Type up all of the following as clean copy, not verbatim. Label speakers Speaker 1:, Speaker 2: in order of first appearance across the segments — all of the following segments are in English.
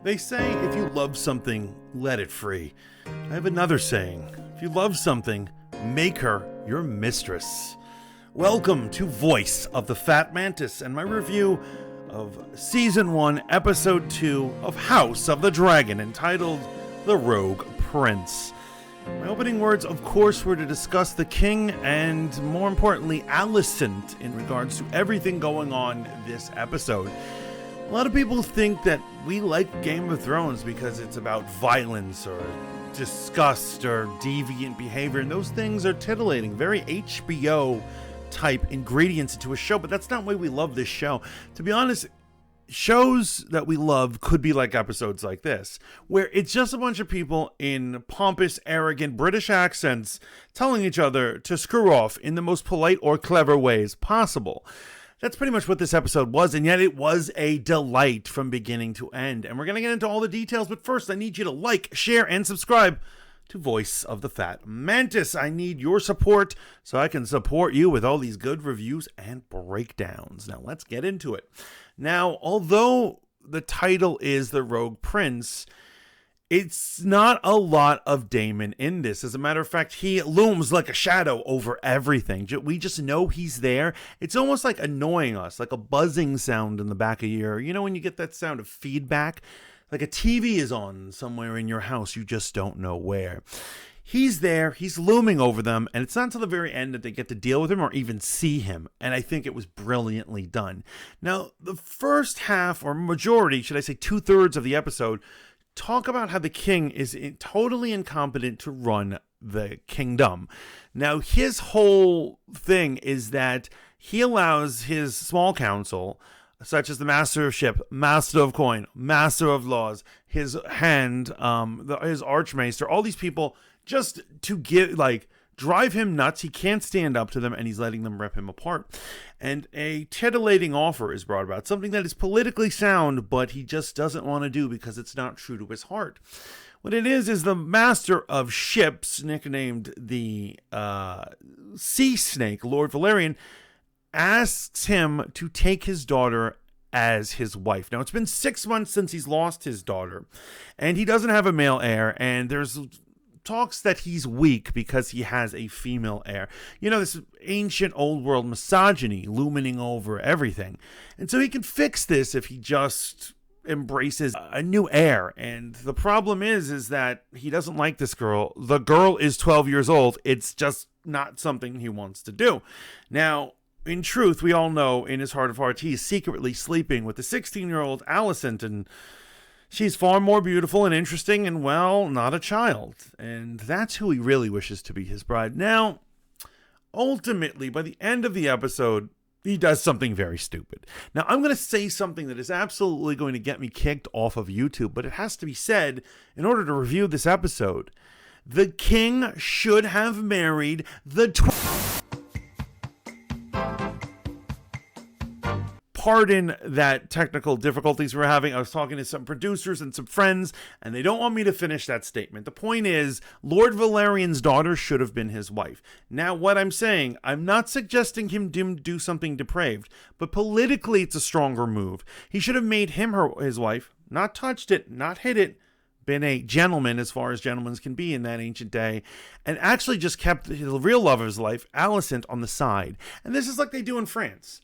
Speaker 1: They say if you love something, let it free. I have another saying. If you love something, make her your mistress. Welcome to Voice of the Fat Mantis and my review of Season 1, Episode 2 of House of the Dragon, entitled The Rogue Prince. My opening words, of course, were to discuss the king and, more importantly, Alicent in regards to everything going on this episode. A lot of people think that we like Game of Thrones because it's about violence or disgust or deviant behavior, and those things are titillating, very HBO type ingredients into a show, but that's not why we love this show. To be honest, shows that we love could be like episodes like this, where it's just a bunch of people in pompous, arrogant British accents telling each other to screw off in the most polite or clever ways possible. That's pretty much what this episode was, and yet it was a delight from beginning to end. And we're going to get into all the details, but first I need you to like, share, and subscribe to Voice of the Fat Mantis. I need your support so I can support you with all these good reviews and breakdowns. Now let's get into it. Now, although the title is The Rogue Prince, it's not a lot of Daemon in this. As a matter of fact, he looms like a shadow over everything. We just know he's there. It's almost like annoying us, like a buzzing sound in the back of your ear. You know when you get that sound of feedback? Like a TV is on somewhere in your house, you just don't know where. He's there, he's looming over them, and it's not until the very end that they get to deal with him or even see him, and I think it was brilliantly done. Now, the first half, or majority, should I say 2/3 of the episode, talk about how the king is totally incompetent to run the kingdom. Now, his whole thing is that he allows his small council, such as the master of ship, master of coin, master of laws, his hand, his archmaester, all these people, just to drive him nuts. He can't stand up to them, and he's letting them rip him apart. And a titillating offer is brought about, something that is politically sound, but he just doesn't want to do because it's not true to his heart. What it is the master of ships, nicknamed the Sea Snake, Lord Valerian, asks him to take his daughter as his wife. Now, it's been 6 months since he's lost his daughter, and he doesn't have a male heir, and there's talks that he's weak because he has a female heir. You know, this ancient old world misogyny looming over everything. And so he can fix this if he just embraces a new heir. And the problem is that he doesn't like this girl. The girl is 12 years old. It's just not something he wants to do. Now, in truth, we all know in his heart of hearts, he's secretly sleeping with the 16-year-old Alicent, and she's far more beautiful and interesting and, well, not a child. And that's who he really wishes to be his bride. Now, ultimately, by the end of the episode, he does something very stupid. Now, I'm going to say something that is absolutely going to get me kicked off of YouTube, but it has to be said in order to review this episode. The king should have married the Pardon that technical difficulties we're having. I was talking to some producers and some friends, and they don't want me to finish that statement. The point is, Lord Valerian's daughter should have been his wife. Now, what I'm saying, I'm not suggesting him do something depraved, but politically it's a stronger move. He should have made his wife, not touched it, not hit it, been a gentleman as far as gentlemen can be in that ancient day, and actually just kept the real love of his life, Alicent, on the side. And this is like they do in France.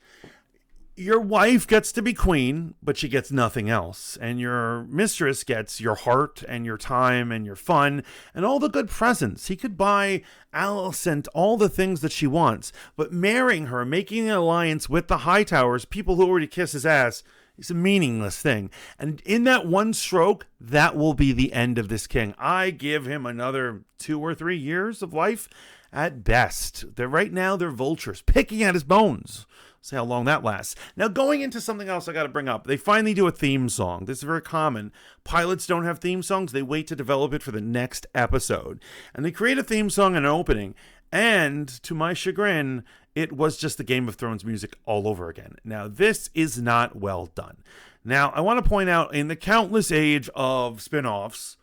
Speaker 1: Your wife gets to be queen, but she gets nothing else. And your mistress gets your heart and your time and your fun and all the good presents. He could buy Alicent all the things that she wants, but marrying her, making an alliance with the Hightowers, people who already kiss his ass, is a meaningless thing. And in that one stroke, that will be the end of this king. I give him another 2 or 3 years of life at best. Right now, they're vultures picking at his bones. See how long that lasts. Now, going into something else I got to bring up. They finally do a theme song. This is very common. Pilots don't have theme songs. They wait to develop it for the next episode. And they create a theme song and an opening. And to my chagrin, it was just the Game of Thrones music all over again. Now, this is not well done. Now, I want to point out, in the countless age of spin-offs,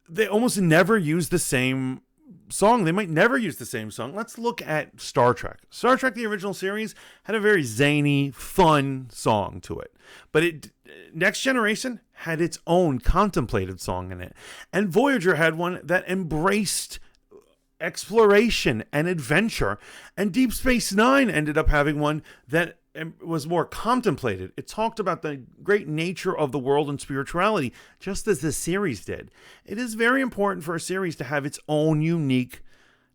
Speaker 1: they almost never use the same song. They might never use the same song. Let's look at Star Trek. Star Trek, the original series, had a very zany, fun song to it. But Next Generation had its own contemplative song in it. And Voyager had one that embraced exploration and adventure. And Deep Space Nine ended up having one that was more contemplated. It talked about the great nature of the world and spirituality, just as this series did. It is very important for a series to have its own unique,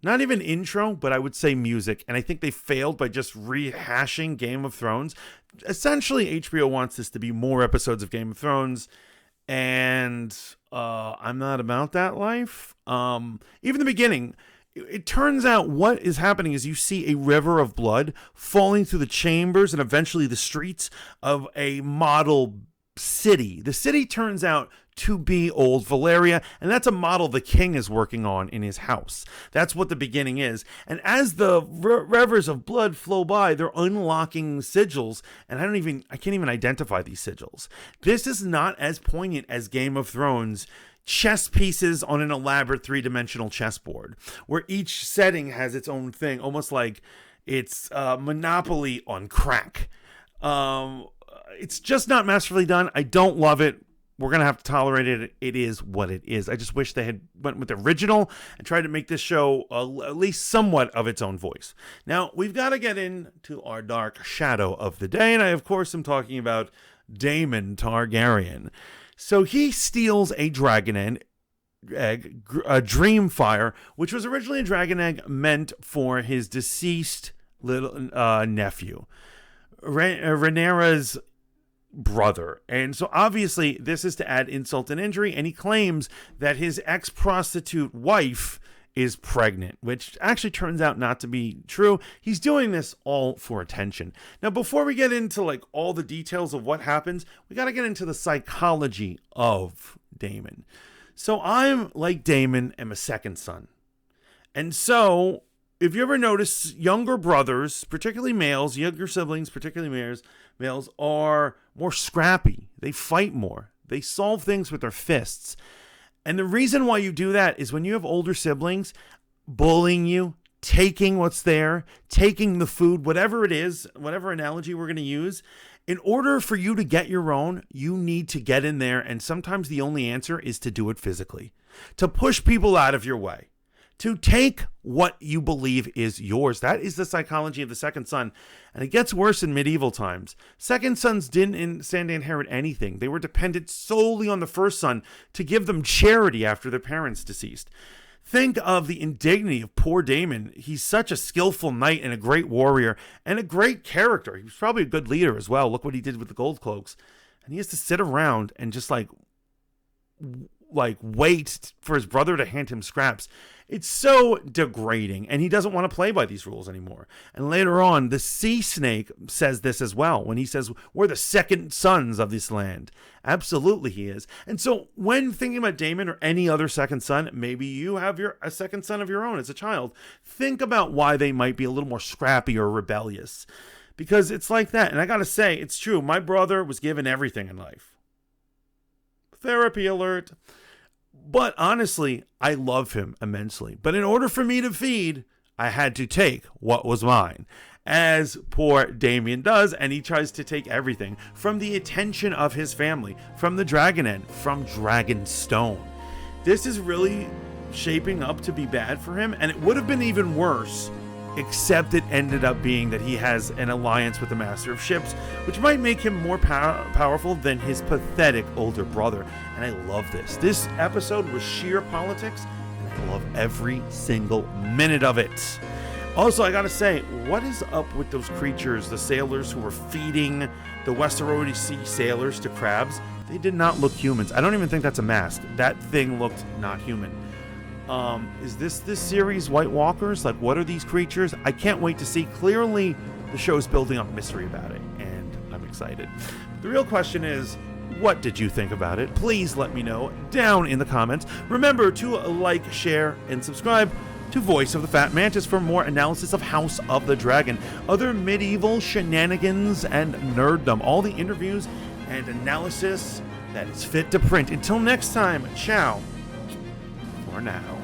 Speaker 1: not even intro, but I would say music. And I think they failed by just rehashing Game of Thrones. Essentially, HBO wants this to be more episodes of Game of Thrones. And I'm not about that life. Even the beginning, it turns out what is happening is you see a river of blood falling through the chambers and eventually the streets of a model city. The city turns out to be Old Valeria, and that's a model the king is working on in his house. That's what the beginning is. And as the rivers of blood flow by, they're unlocking sigils, and I can't even identify these sigils. This is not as poignant as Game of Thrones chess pieces on an elaborate three-dimensional chessboard, where each setting has its own thing, almost like it's Monopoly on crack. It's just not masterfully done. I don't love it. We're going to have to tolerate it. It is what it is. I just wish they had went with the original and tried to make this show at least somewhat of its own voice. Now, we've got to get into our dark shadow of the day, and I, of course, am talking about Daemon Targaryen. So he steals a dragon egg, a Dreamfire, which was originally a dragon egg meant for his deceased little nephew, Rhaenyra's brother. And so obviously this is to add insult and injury, and he claims that his ex-prostitute wife is pregnant, which actually turns out not to be true. He's doing this all for attention. Now, before we get into like all the details of what happens, we got to get into the psychology of Daemon. So I'm, like Daemon, am a second son. And so if you ever notice, younger brothers, particularly males, younger siblings, particularly males, are more scrappy. They fight more. They solve things with their fists. And the reason why you do that is when you have older siblings bullying you, taking what's there, taking the food, whatever it is, whatever analogy we're going to use, in order for you to get your own, you need to get in there. And sometimes the only answer is to do it physically, to push people out of your way, to take what you believe is yours. That is the psychology of the second son. And it gets worse in medieval times. Second sons didn't stand to inherit anything. They were dependent solely on the first son to give them charity after their parents deceased. Think of the indignity of poor Daemon. He's such a skillful knight and a great warrior and a great character. He was probably a good leader as well. Look what he did with the gold cloaks. And he has to sit around and just like wait for his brother to hand him scraps. It's so degrading, and he doesn't want to play by these rules anymore. And later on, the sea snake says this as well, when he says, we're the second sons of this land. Absolutely he is. And so when thinking about Daemon or any other second son, maybe you have a second son of your own as a child, think about why they might be a little more scrappy or rebellious. Because it's like that. And I got to say, it's true. My brother was given everything in life. Therapy alert. But honestly, I love him immensely. But in order for me to feed, I had to take what was mine. As poor Damien does, and he tries to take everything. From the attention of his family, from the dragon end, from Dragonstone. This is really shaping up to be bad for him, and it would have been even worse, except it ended up being that he has an alliance with the Master of Ships, which might make him more powerful than his pathetic older brother. And I love this. This episode was sheer politics, and I love every single minute of it. Also, I gotta say, what is up with those creatures, the sailors who were feeding the Westeros Sea sailors to crabs? They did not look humans. I don't even think that's a mask. That thing looked not human. Is this series White Walkers? Like, what are these creatures? I can't wait to see. Clearly, the show's building up mystery about it, and I'm excited. The real question is, what did you think about it? Please let me know down in the comments. Remember to like, share, and subscribe to Voice of the Fat Mantis for more analysis of House of the Dragon, other medieval shenanigans and nerddom, all the interviews and analysis that is fit to print. Until next time, ciao for now.